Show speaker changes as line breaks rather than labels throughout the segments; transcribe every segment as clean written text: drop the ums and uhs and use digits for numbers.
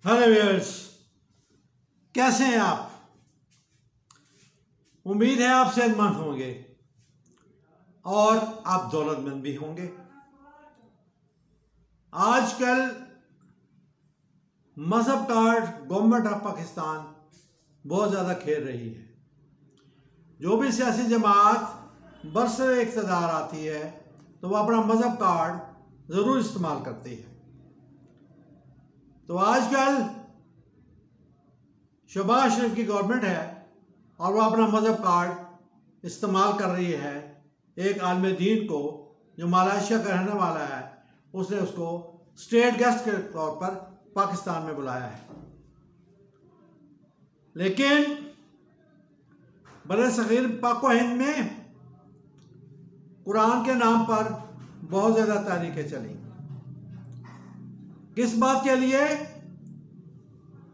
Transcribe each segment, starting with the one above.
Hello viewers, कैसे हैं आप? उम्मीद है आप सेहतमंद होंगे और आप दौलतमंद भी होंगे। आजकल मजहब कार्ड गवर्नमेंट ऑफ पाकिस्तान बहुत ज़्यादा खेल रही है। जो भी सियासी जमात बरसर इक़्तिदार आती है तो वह अपना मजहब कार्ड ज़रूर इस्तेमाल करती है। तो आजकल शहबाज शरीफ की गवर्नमेंट है और वह अपना मजहब कार्ड इस्तेमाल कर रही है। एक आलिम दीन को जो मलेशिया का रहने वाला है, उसने उसको स्टेट गेस्ट के तौर पर पाकिस्तान में बुलाया है। लेकिन बरे-सग़ीर पाक व हिंद में कुरान के नाम पर बहुत ज़्यादा तारीखें चली। किस बात के लिए?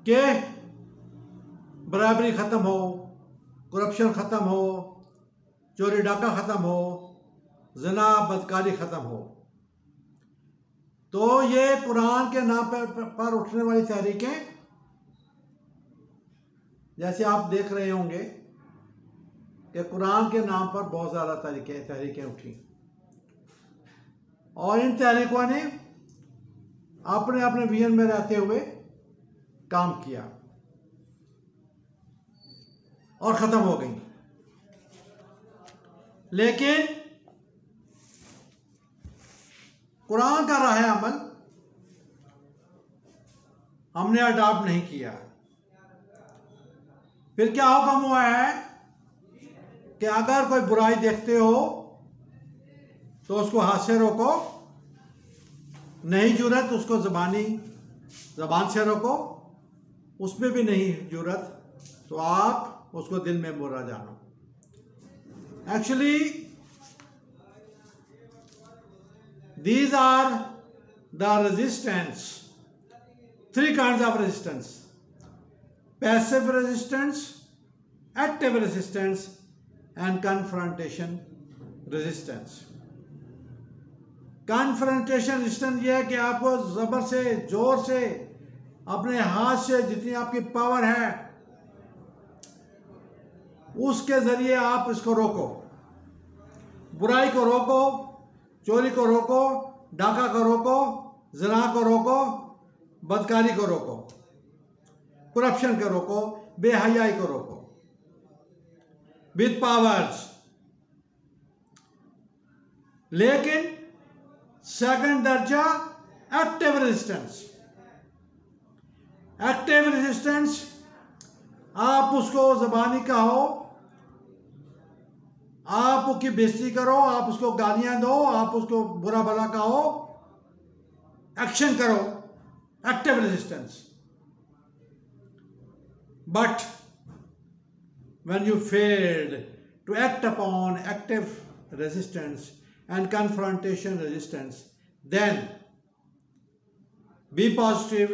कि बराबरी ख़त्म हो, करप्शन ख़त्म हो, चोरी डाका ख़त्म हो, ज़िना बदकारी ख़त्म हो। तो ये कुरान के नाम पर उठने वाली तहरीकें, जैसे आप देख रहे होंगे कि कुरान के नाम पर बहुत ज़्यादा तहरीकें उठी और इन तहरीकों ने अपने अपने विजन में रहते हुए काम किया और ख़त्म हो गई। लेकिन कुरान का राह अमल हमने अडॉप्ट नहीं किया। फिर क्या हुक्म हुआ है कि अगर कोई बुराई देखते हो तो उसको हाथ से रोको, नहीं जुरत उसको ज़बान से रोको, उसमें भी नहीं जुरत तो आप उसको दिल में बुरा जानो। Actually these are the resistance, three kinds of resistance: passive resistance, active resistance and confrontation resistance। Confrontation resistance ये है कि आपको ज़बर से, जोर से, अपने हाथ से जितनी आपकी पावर है उसके ज़रिए आप इसको रोको, बुराई को रोको, चोरी को रोको, डाका को रोको, ज़िना को रोको, बदकारी को रोको, करप्शन को रोको, बेहयाई को रोको विद पावर्स। लेकिन सेकंड दर्जा एक्टिव रेजिस्टेंस। एक्टिव रेजिस्टेंस, आप उसको ज़बानी कहो, आप उसकी बेइज्जती करो, आप उसको गालियां दो, आप उसको बुरा भला कहो, एक्शन करो, active resistance. But when you failed to act upon active resistance and confrontation resistance, then be positive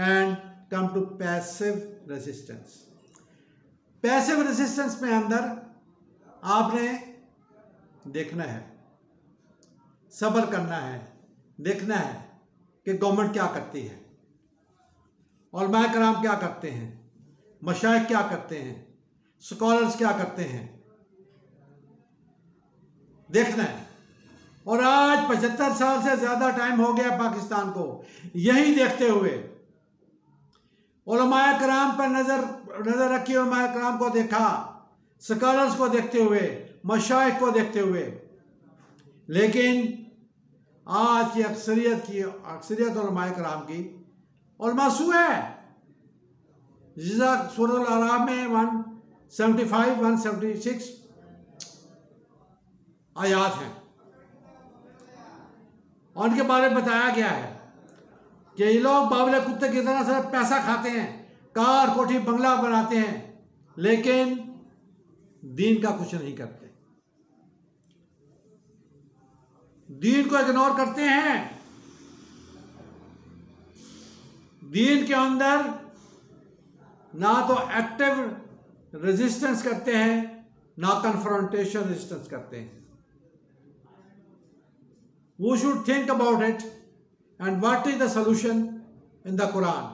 and come to passive resistance। Passive resistance में अंदर आपने देखना है, सब्र करना है, देखना है कि गवर्नमेंट क्या करती है, उलमाए कराम क्या करते हैं, मशाइख क्या करते हैं, स्कॉलर्स क्या करते हैं, देखना है। और आज 75 साल से ज़्यादा टाइम हो गया पाकिस्तान को यही देखते हुए। उलमाए कराम पर नज़र रखी, उलमाए कराम को देखा, स्कॉलर्स को देखते हुए, मशाइख को देखते हुए। लेकिन आज की अक्सरियत उलमाए कराम की उलमा सू है। जिसा सूरह अल-अराफ में 175, 176 आयात हैं और उनके बारे में बताया गया है कि ये लोग बावले कुत्ते की तरह से पैसा खाते हैं, कार कोठी बंगला बनाते हैं, लेकिन दीन का कुछ नहीं करते, दीन को इग्नोर करते हैं। दीन के अंदर ना तो एक्टिव रेजिस्टेंस करते हैं, ना कन्फ्रंटेशन रेजिस्टेंस करते हैं। We should think about it and what is the solution in the Quran.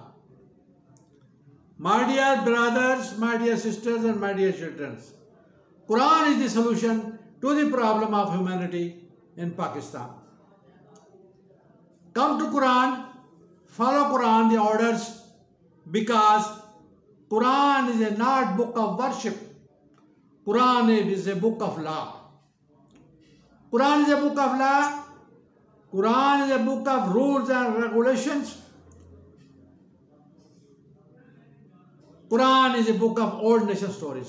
My dear brothers, my dear sisters, and my dear children, Quran is the solution to the problem of humanity in Pakistan. Come to Quran, follow Quran, the orders, because Quran is not book of worship. Quran is a book of law. Quran is a book of law. Quran is a book of rules and regulations. Quran is a book of old nation stories.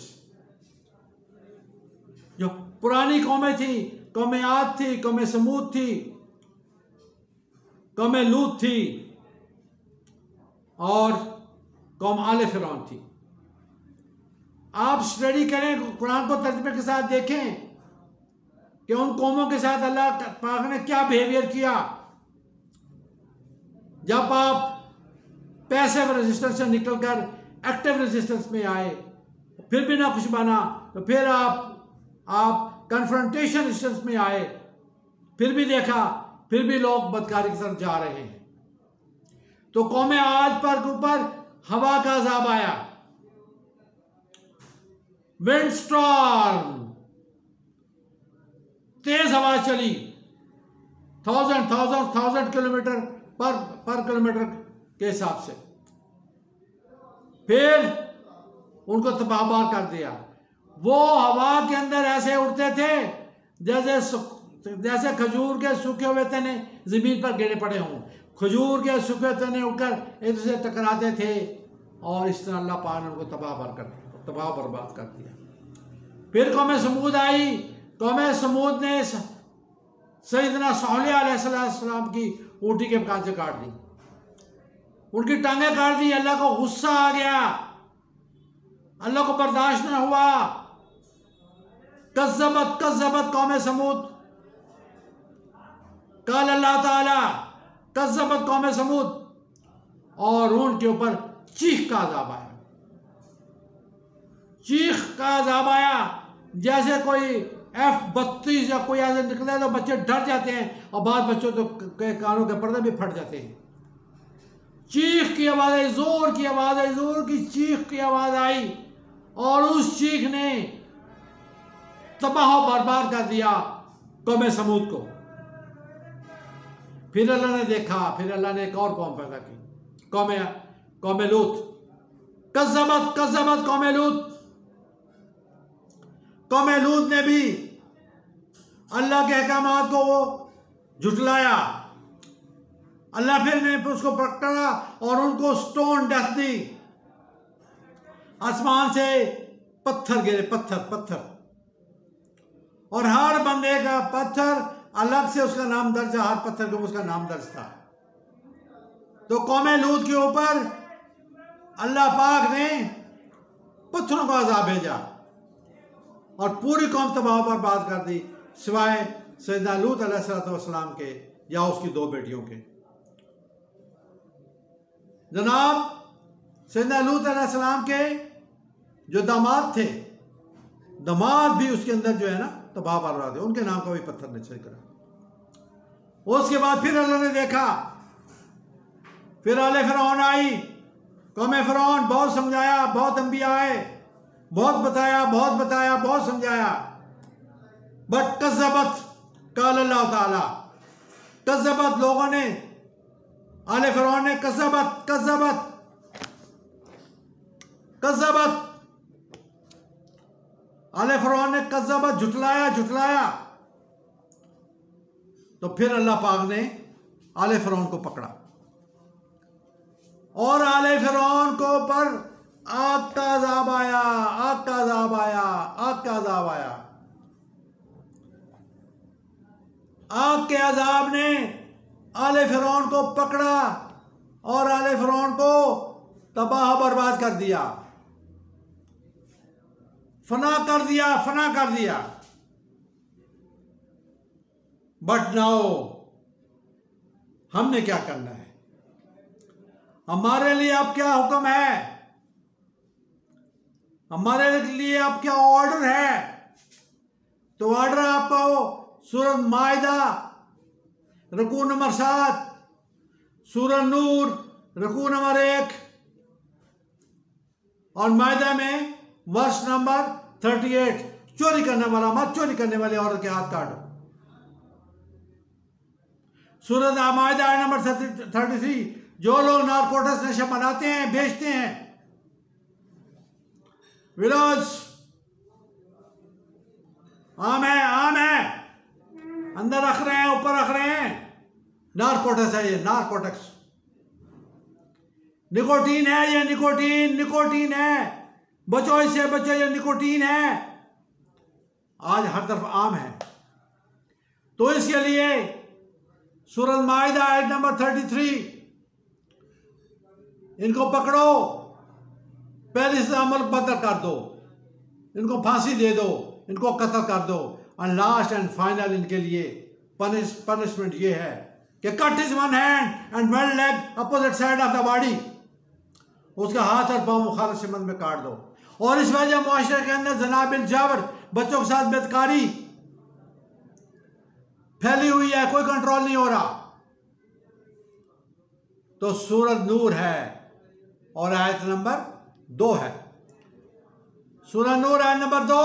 जो पुरानी कौमें थी, कौमें आद थी, कौमें समूद थी, कौमें लूत थी और कौम आले फिरौन थी। आप स्टडी करें, कुरान को तर्जुमे के साथ देखें कि उन कौमों के साथ अल्लाह पाक ने क्या बिहेवियर किया। जब आप पैसिव रेजिस्टेंस से निकलकर एक्टिव रेजिस्टेंस में आए, फिर भी ना कुछ बना, तो फिर आप कन्फ्रंटेशन रेजिस्टेंस में आए, फिर भी देखा, फिर भी लोग बदकारी की तरफ जा रहे हैं। तो कौमे आद पर ऊपर हवा का अजाब आया, विंड स्टॉर्म, तेज हवा चली, 1000 किलोमीटर पर किलोमीटर के हिसाब से, फिर उनको तबाहबार कर दिया। वो हवा के अंदर ऐसे उड़ते थे जैसे खजूर के सूखे हुए तने जमीन पर गिरे पड़े हों। खजूर के सूखे तने उड़कर एक दूसरे टकराते थे और इस तरह अल्लाह पाक ने उनको तबाह बर्बाद कर दिया। फिर कौम समूद आई। कौम समूद ने सैयदना सालेह अलैहिस्सलाम की ऊँटी के कान से काट दी, उनकी टांगें काट दी। अल्लाह को गुस्सा आ गया, अल्लाह को बर्दाश्त न हुआ। कज़्ज़बत कौम समूद, काल अल्लाह ताला कज़्ज़बत कौम समूद, और उनके ऊपर चीख का अज़ाब आया। चीख का अज़ाब आया, जैसे कोई F-32 या कोई ऐसे निकले तो बच्चे डर जाते हैं और बाद बच्चों तो के कानों के पर्दे भी फट जाते हैं। चीख की आवाज़ आई, जोर की आवाज़ आई, जोर की चीख की आवाज़ आई, और उस चीख ने तबाह बर्बाद कर दिया कौम समूद को। फिर अल्लाह ने देखा, फिर अल्लाह ने एक और कौम पैदा की, कौम लूत। कज़्ज़बत कौम लूत। कौम लूत ने भी अल्लाह के अहकामात को वो झुटलाया। अल्लाह फिर ने उसको पकड़ा और उनको स्टोन डेथ दी। आसमान से पत्थर गिरे, पत्थर, और हर बंदे का पत्थर अलग से उसका नाम दर्ज, हर पत्थर को उसका नाम दर्ज था। तो कौम लूत के ऊपर अल्लाह पाक ने पत्थरों का अज़ाब भेजा और पूरी कौम तबाह बर्बाद कर दी, सिवाय सैयदना लूत अलैहिस्सलाम के या उसकी 2 बेटियों के। जनाब सैयदना लूत अलैहिस्सलाम के जो दामाद थे, दामाद भी उसके अंदर जो है ना तबाह बर्बाद है, उनके नाम का भी पत्थर नीचे करा। उसके बाद फिर अल्लाह ने देखा, फिर आले फिरौन आई। कौम फिरौन बहुत समझाया, बहुत अंबिया आए, बहुत बताया, बहुत समझाया, बट कज़्ज़बत काल अल्लाह ताला। कज़्ज़बत लोगों ने, आले फिरौन ने कज़्ज़बत आले फिरौन ने कज़्ज़बत झुटलाया। तो फिर अल्लाह पाक ने आले फिरौन को पकड़ा और आले फिरौन को पर आग का अज़ाब आया। आग के अज़ाब ने आले फिरौन को पकड़ा और आले फिरौन को तबाह बर्बाद कर दिया, फना कर दिया। बट नाउ हमने क्या करना है? हमारे लिए अब क्या हुक्म है? हमारे लिए अब क्या ऑर्डर है? तो ऑर्डर आपको सूरह माइदा रुकू नंबर 7, सूरह नूर रुकू नंबर 1 और मायदा में वर्ष नंबर 38, चोरी करने वाला मत, चोरी करने वाली औरत के हाथ काटो। सूरत मायदा आयत नंबर 33, जो लोग नारकोटिक्स नशा बनाते हैं, बेचते हैं, विरोध आम है, अंदर रख रहे हैं, ऊपर रख रहे हैं, नारकोटिक्स है ये, नारकोटिक्स, निकोटीन है ये, निकोटीन है, बचो इससे, बचो, ये निकोटीन है, आज हर तरफ आम है। तो इसके लिए सूरत माइदा आयत नंबर 33, इनको पकड़ो, पहले से अमल बदल कर दो, इनको फांसी दे दो, इनको कत्ल कर दो, और लास्ट एंड फाइनल इनके लिए पनिशमेंट ये है कि cut his one hand and one leg opposite side of the body, उसका हाथ और पांव मुखालिफ सिमत में काट दो। और इस वजह मुआशरे के अंदर ज़ना बिल जावर, बच्चों के साथ बदकारी फैली हुई है, कोई कंट्रोल नहीं हो रहा। तो सूरत नूर है और आयत नंबर 2 है, सूरत नूर आयत नंबर 2,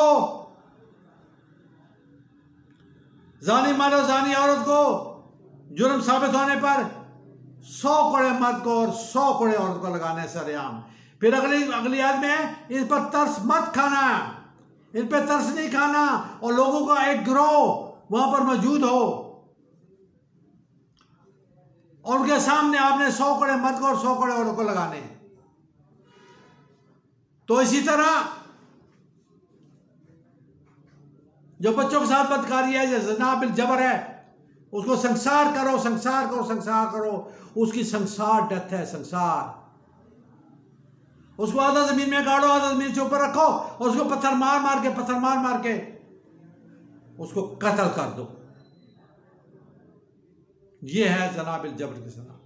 जानी मानो जानी औरत को जुर्म साबित होने पर 100 कोड़े मर्द को और 100 कोड़े औरत को लगाने सरेआम। फिर अगली आयत में इन पर तरस मत खाना, इन पर तरस नहीं खाना, और लोगों का एक गिरोह वहां पर मौजूद हो और उनके सामने आपने 100 कोड़े मर्द को और 100 कोड़े औरत को लगाने। तो इसी तरह जो बच्चों के साथ बदकारी है, जो ज़ना बिल जबर है, उसको संसार करो, संसार करो, संसार करो, उसकी संसार डेथ है, संसार। उसको आधा जमीन में गाड़ो, आधा जमीन से ऊपर रखो, और उसको पत्थर मार के उसको कत्ल कर दो। यह है ज़ना बिल जबर की सजा,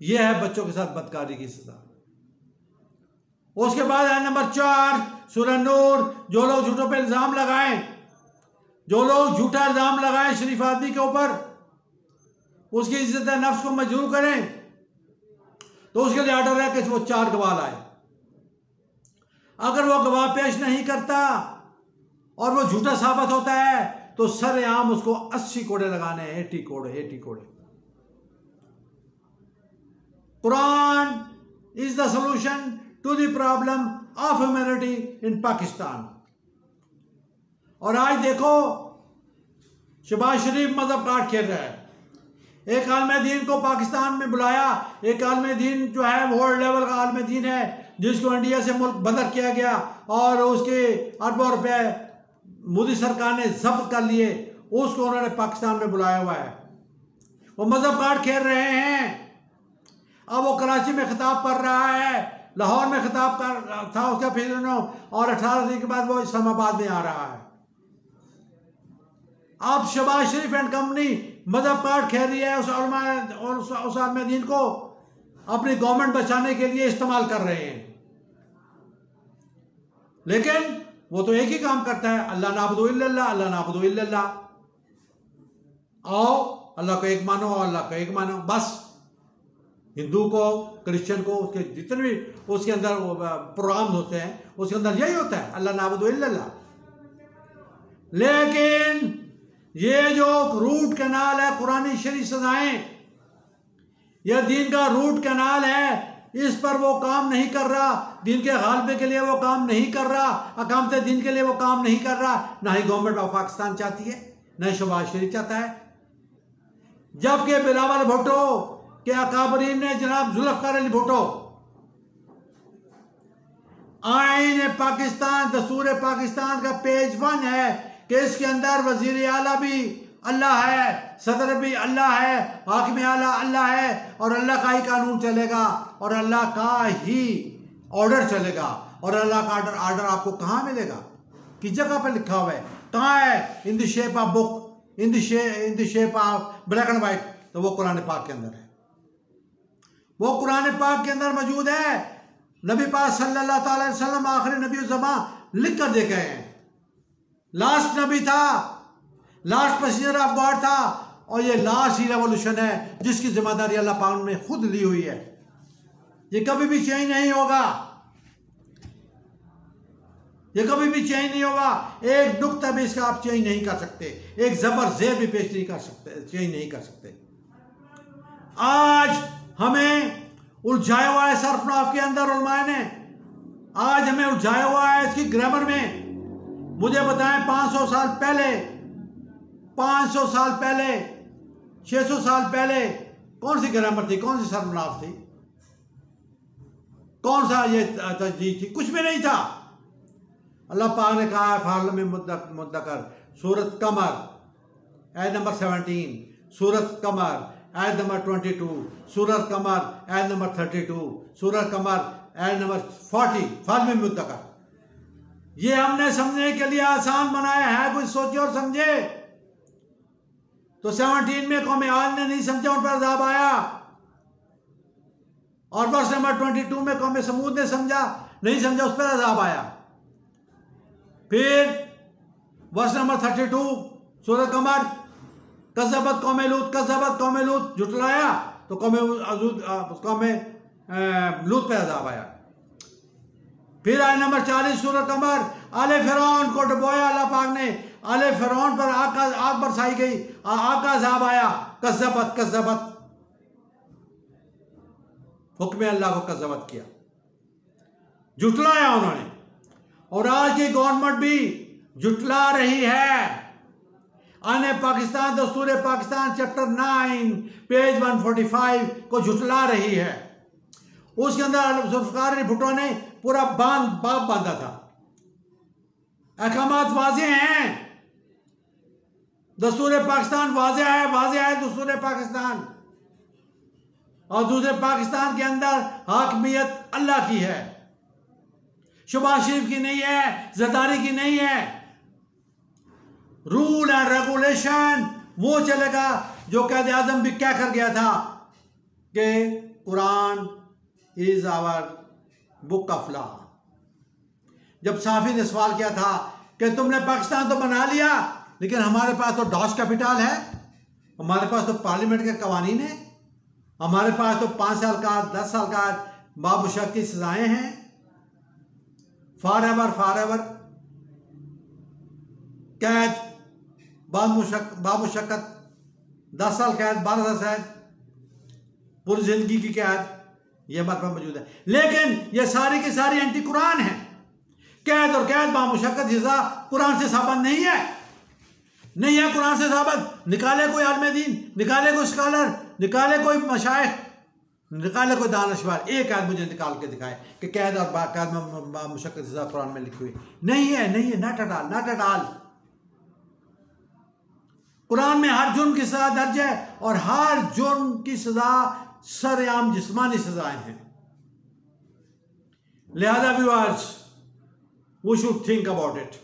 यह है बच्चों के साथ बदकारी की सजा। उसके बाद है नंबर 4 सूरह नूर, जो लोग झूठों पे इल्जाम लगाएं, जो लोग झूठा इल्जाम लगाएं शरीफ आदमी के ऊपर, उसकी इज्जत नफ्स को मजरूह करें, तो उसके लिए ऑर्डर है कि वो 4 गवाह लाए। अगर वो गवाह पेश नहीं करता और वो झूठा साबित होता है तो सरेआम उसको 80 कोड़े लगाने हैं, 80 कोड़े। Quran is the solution to the problem of humanity in Pakistan. और आज देखो शहबाज शरीफ मजहब काट खेल रहा है। एक आलम दीन को पाकिस्तान में बुलाया, एक आलम दीन जो है वर्ल्ड लेवल का आलम दीन है, जिसको इंडिया से मुल्क बदर किया गया और उसके अरबों रुपए मोदी सरकार ने जब्त कर लिए, उसको उन्होंने पाकिस्तान में बुलाया हुआ है। वो मजहब काट खेल रहे हैं। अब वो कराची में खिताब कर रहा है, लाहौर में खिताब कर था उसका, फिर और 18 दिन के बाद वो इस्लामाबाद में आ रहा है। अब शहबाज शरीफ एंड कंपनी मजहब काट खेल रही है, उस आलम दीन को अपनी गवर्नमेंट बचाने के लिए इस्तेमाल कर रहे हैं। लेकिन वो तो एक ही काम करता है, अल्लाह नाबुदु इल्लल्लाह, अल्लाह नाबुदु इल्लल्लाह। आओ अल्लाह को एक मानो, अल्लाह को एक मानो, बस। हिंदू को, क्रिश्चियन को, उसके जितने भी उसके अंदर प्रोग्राम होते हैं, उसके अंदर यही होता है, अल्लाह नाबुदु इल्लल्लाह। लेकिन ये जो रूट कैनाल है, कुरानी शरीफ सजाएं, यह दीन का रूट कैनाल है, इस पर वो काम नहीं कर रहा। दीन के गालबे के लिए वो काम नहीं कर रहा, अकामत दीन के लिए वो काम नहीं कर रहा। ना ही गवर्नमेंट ऑफ पाकिस्तान चाहती है, ना ही शहबाज शरीफ चाहता है। जबकि बिलावल भुट्टो के अकाबरीन ने, जनाब जुल्फकार अली भुट्टो, आईन पाकिस्तान, दस्तूर पाकिस्तान का पेज 1 है कि इसके अंदर वजीर आला भी अल्लाह है, सदर भी अल्लाह है, हाकिम आला अल्लाह है, और अल्लाह का ही कानून चलेगा और अल्लाह का ही ऑर्डर चलेगा। और अल्लाह का ऑर्डर आपको कहाँ मिलेगा, किस जगह पर लिखा हुआ है, कहाँ है? In the shape of book, in the shape of black and white. तो वो कुरान पाक के अंदर है, वो कुरान पाक के अंदर मौजूद है। नबी पाक सल्लल्लाहु अलैहि वसल्लम आखिरी नबी ज़मा लिख कर दे गए हैं। लास्ट नबी था, लास्ट पैसेंजर ऑफ गॉड था, और ये लास्ट ही रेवोल्यूशन है जिसकी जिम्मेदारी अल्लाह पाक ने खुद ली हुई है। ये कभी भी चेंज नहीं होगा। ये कभी भी चेंज नहीं होगा। एक नुक्ता भी इसका आप चेंज नहीं कर सकते, एक जबर जेर भी पेश नहीं कर सकते, चेंज नहीं कर सकते। आज हमें उलझाया हुआ है सरफनाफ के अंदर उलमाए ने, आज हमें उलझाया हुआ है इसकी ग्रामर में। मुझे बताएं 500 साल पहले, 500 साल पहले, 600 साल पहले कौन सी ग्रामर थी, कौन सी सरफनाफ थी, कौन सा ये तजदीद थी? कुछ भी नहीं था। अल्लाह पाक ने कहा है फारल में मुद्दकर, सूरत कमर आयत नंबर 17, सूरत कमर आयत नंबर 22, सूरत कमर आयत नंबर 32, सूरत कमर आयत नंबर 40, फारल में मुद्दकर। ये हमने समझने के लिए आसान बनाया है, कुछ सोचे और समझे। तो 17 में कौम आद ने नहीं समझा, उन पर अज़ाब आया। और वर्ष नंबर 22 में कौम समूद ने समझा, नहीं समझा, उस पर अज़ाब आया। फिर वर्ष नंबर 32 सूरह कमर, कज़्ज़बत कौम लूत, जुटलाया तो कौम लूत पर अज़ाब आया। फिर आयत नंबर 40 सूरह कमर, आले फिरौन को डुबोया अल्लाह पाक ने, आले फिरौन पर आग बरसाई गई, आग का अज़ाब आया। कज़्ज़बत हुक्म अल्लाह को कज़्ज़बत किया, जुटलाया उन्होंने। और आज की गवर्नमेंट भी जुटला रही है। आने पाकिस्तान, दस्तूर पाकिस्तान चैप्टर 9 पेज 145 को जुटला रही है। उसके अंदर जुल्फ़िकार अली भुट्टो ने पूरा बाप बांधा था। अहकामात वाज़े हैं, दस्तूर पाकिस्तान वाज़े है दस्तूर पाकिस्तान। और दूसरे पाकिस्तान के अंदर हाकमियत अल्लाह की है, शहबाज शरीफ की नहीं है, जरदारी की नहीं है। रूल एंड रेगुलेशन वो चलेगा जो कैद आजम भी क्या कर गया था कि Quran is our book of law. जब साफी ने सवाल किया था कि तुमने पाकिस्तान तो बना लिया, लेकिन हमारे पास तो डॉस कैपिटल है, हमारे पास तो पार्लियामेंट के कवानीन है, हमारे पास तो 5 साल का 10 साल का बामुशक्कत की सजाएं हैं, फॉर एवर कैद, बामुशक्कत 10 साल कैद, 12 साल कैद, पूरी जिंदगी की कैद, ये हमारे पास मौजूद है। लेकिन ये सारी की सारी एंटी कुरान है। कैद और कैद बामुशक्कत सजा कुरान से साबित नहीं है, नहीं है कुरान से साबित। निकाले कोई आलिम दीन, निकाले कोई स्कॉलर, निकाले कोई मशाइख, निकाले कोई दानश्वर, एक आयत मुझे निकाल के दिखाए कि कैद और कैद में मुशक्कत सजा कुरान में लिखी हुई नहीं है, नॉट एट ऑल। कुरान में हर जुर्म की सजा दर्ज है और हर जुर्म की सजा सरेआम जिस्मानी सजाएं हैं। लिहाजा viewers, we should think about it.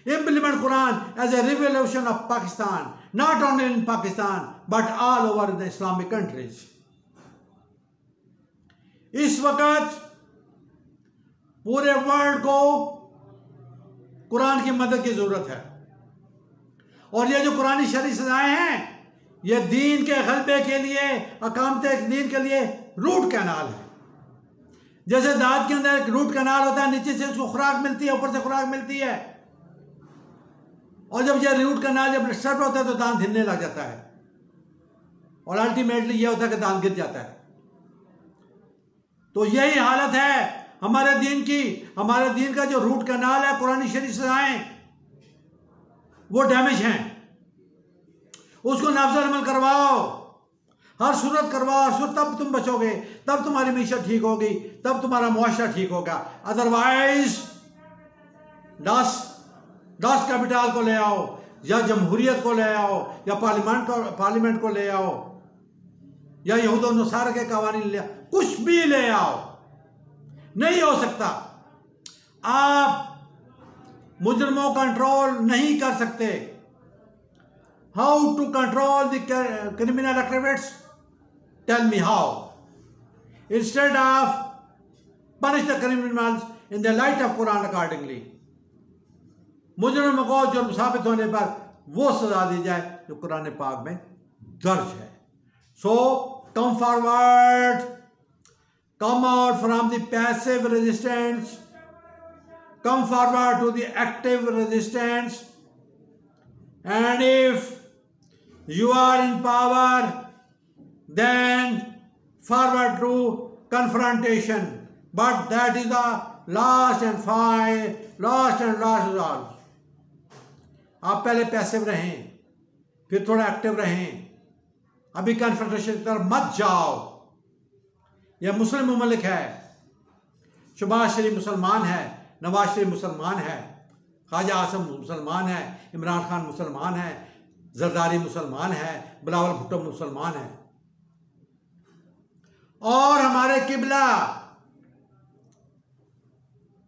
Implement Quran as a revolution of Pakistan, not only in Pakistan but all over the Islamic countries. इस वक्त पूरे वर्ल्ड को कुरान की मदद की जरूरत है। और ये जो कुरानी शरई सजाएं हैं, ये दीन के गलबे के लिए, अकामते दीन के लिए रूट कैनाल है। जैसे दांत के अंदर एक रूट कैनाल होता है, नीचे से उसको खुराक मिलती है, ऊपर से खुराक मिलती है। और जब यह रूट कैनाल जब डिस्टर्ब होता है तो दांत हिलने लग जाता है, और अल्टीमेटली यह होता है कि दांत गिर जाता है। तो यही हालत है हमारे दीन की। हमारे दीन का जो रूट कैनाल है, कुरानी शरीफ सजाएं, वो डैमेज हैं। उसको नाफिज अमल करवाओ, हर सूरत करवाओ, तब तुम बचोगे, तब तुम्हारी मीशत ठीक होगी, तब तुम्हारा मुआशरा ठीक होगा। अदरवाइज दस कैपिटल को ले आओ, या जमहूरियत को ले आओ, या पार्लियामेंट को ले आओ, या यहूद और नसारा के कवानीन ले आओ, कुछ भी ले आओ, नहीं हो सकता। आप मुजरिमों को कंट्रोल नहीं कर सकते। How to control the criminal activities? Tell me how. Instead of punish the criminals in the light of Quran accordingly, मुजरिम को जुर्म साबित होने पर वो सजा दी जाए जो कुरान पाक में दर्ज है। So come forward, come out from the passive resistance, come forward to the active resistance, and if you are in power, then forward to confrontation. But that is the last and last resort. आप पहले passive रहें, फिर थोड़ा active रहें, अभी confrontation की तरफ मत जाओ। यह मुस्लिम मुमलिक है, शहबाज शरीफ मुसलमान है, नवाज शरीफ मुसलमान है, ख्वाजा आजम मुसलमान है, इमरान खान मुसलमान है, जरदारी मुसलमान है, बिलावल भुट्टो मुसलमान है, और हमारे किबला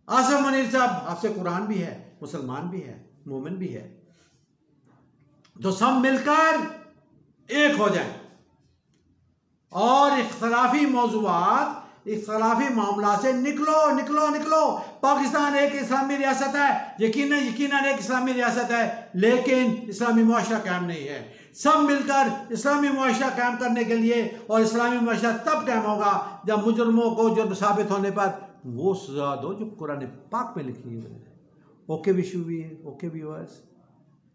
आसिफ मुनीर साहब हाफिज़ कुरान भी है, मुसलमान भी है, मोमिन भी है। तो सब मिलकर एक हो जाए और इख्तलाफी मौज़ूआत, इख्तलाफी मामला से निकलो निकलो निकलो। पाकिस्तान एक इस्लामी रियासत है, यकीनन एक इस्लामी रियासत है, लेकिन इस्लामी मुआशरा कायम नहीं है। सब मिलकर इस्लामी मुआशरा कायम करने के लिए, और इस्लामी मुआशरा तब कायम होगा जब मुजरमों को जुर्म साबित होने पर वो सजा दो जो कुरान पाक में लिखी है। Okay viewers,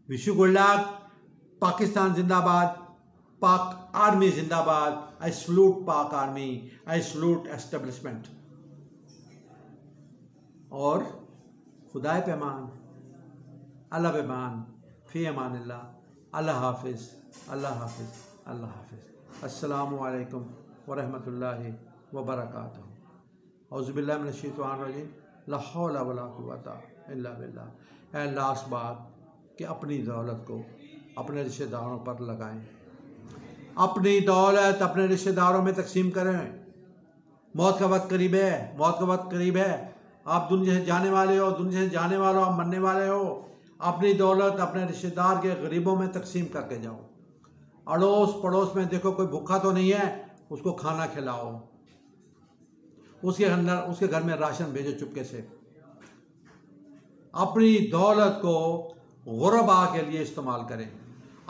wish you good luck. Pakistan जिंदाबाद, पाक आर्मी जिंदाबाद। आई सलूट पाक आर्मी, आई सलूट एस्टेब्लिशमेंट। और खुदाए पैमान, अल्लाह पैमान, फ़ी अमानिल्लाह, अल्लाह हाफिज़, अल्लाह हाफिज़, अल्लाह हाफिज़। अस्सलामु अलैकुम वरहमतुल्लाहि वबरकातुहू। औज़ु बिल्लाहि मिनश शैतानिर रजीम, ला हौला वला कुव्वता इल्ला बिल्लाह। एंड लास्ट बात कि अपनी दौलत को अपने रिश्तेदारों पर लगाएं, अपनी दौलत अपने रिश्तेदारों में तकसीम करें। मौत का वक्त करीब है, मौत का वक्त करीब है। आप दुनिया से जाने वाले हो, दुनिया से जाने वाले हो, आप मरने वाले हो। अपनी दौलत अपने रिश्तेदार के गरीबों में तकसीम करके जाओ। अड़ोस पड़ोस में देखो कोई भूखा तो नहीं है, उसको खाना खिलाओ, उसके घर में राशन भेजो चुपके से। अपनी दौलत को गुरबा के लिए इस्तेमाल करें,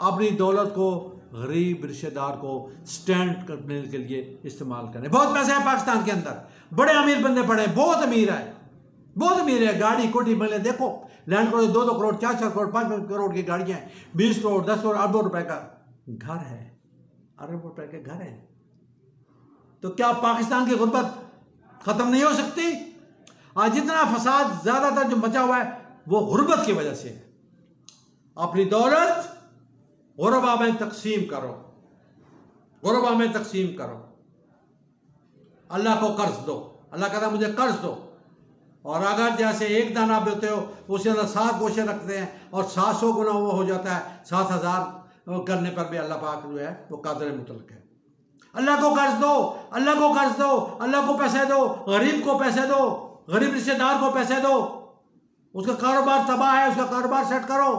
अपनी दौलत को गरीब रिश्तेदार को स्टैंड करने के लिए इस्तेमाल करें। बहुत पैसे हैं पाकिस्तान के अंदर, बड़े अमीर बंदे पड़े, बहुत अमीर है, बहुत अमीर है। गाड़ी कोठी बंगले देखो, लैंड करो 2-2 करोड़, 4-4 करोड़, 5-5 करोड़ की गाड़ियां हैं, 20 करोड़, 10 करोड़, अरबों रुपए का घर है, अरबों रुपए के घर है। तो क्या पाकिस्तान की गुर्बत खत्म नहीं हो सकती? आज जितना फसाद ज्यादातर जो मचा हुआ है वो गुर्बत की वजह से है। अपनी दौलत गुरबा में तकसीम करो, गुरबा में तकसीम करो। अल्लाह को कर्ज दो, अल्लाह कहता है मुझे कर्ज दो। और अगर जैसे एक दाना बोते हो उसके अंदर 7 गोशे रखते हैं और 700 गुना वो हो जाता है, 7000 करने पर भी अल्लाह पाक जो है वो कादिर मुतलक है। अल्लाह को कर्ज दो, अल्लाह को कर्ज दो, अल्लाह को पैसे दो, गरीब को पैसे दो, गरीब रिश्तेदार को पैसे दो। उसका कारोबार तबाह है, उसका कारोबार सेट करो।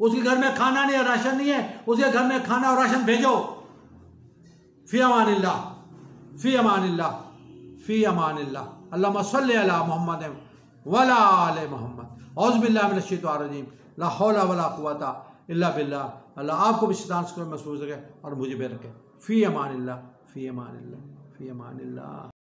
उसके घर में खाना नहीं है, राशन नहीं है, उसके घर में खाना और राशन भेजो। फी अमानिल्लाह, फी अमानिल्लाह, फी अमानिल्लाह। अल्लाहुम्मा सल्लि अला मुहम्मद वला आले मुहम्मद। औज़ु बिल्लाहि मिनश शैतानिर रजीम, ला हौला वला कुव्वता इल्ला बिल्लाह। अल्लाह आपको भी शैतान से महफूज रखे और मुझे भी रखे। फी अमानिल्लाह, फी अमानिल्लाह, फी अमानिल्लाह।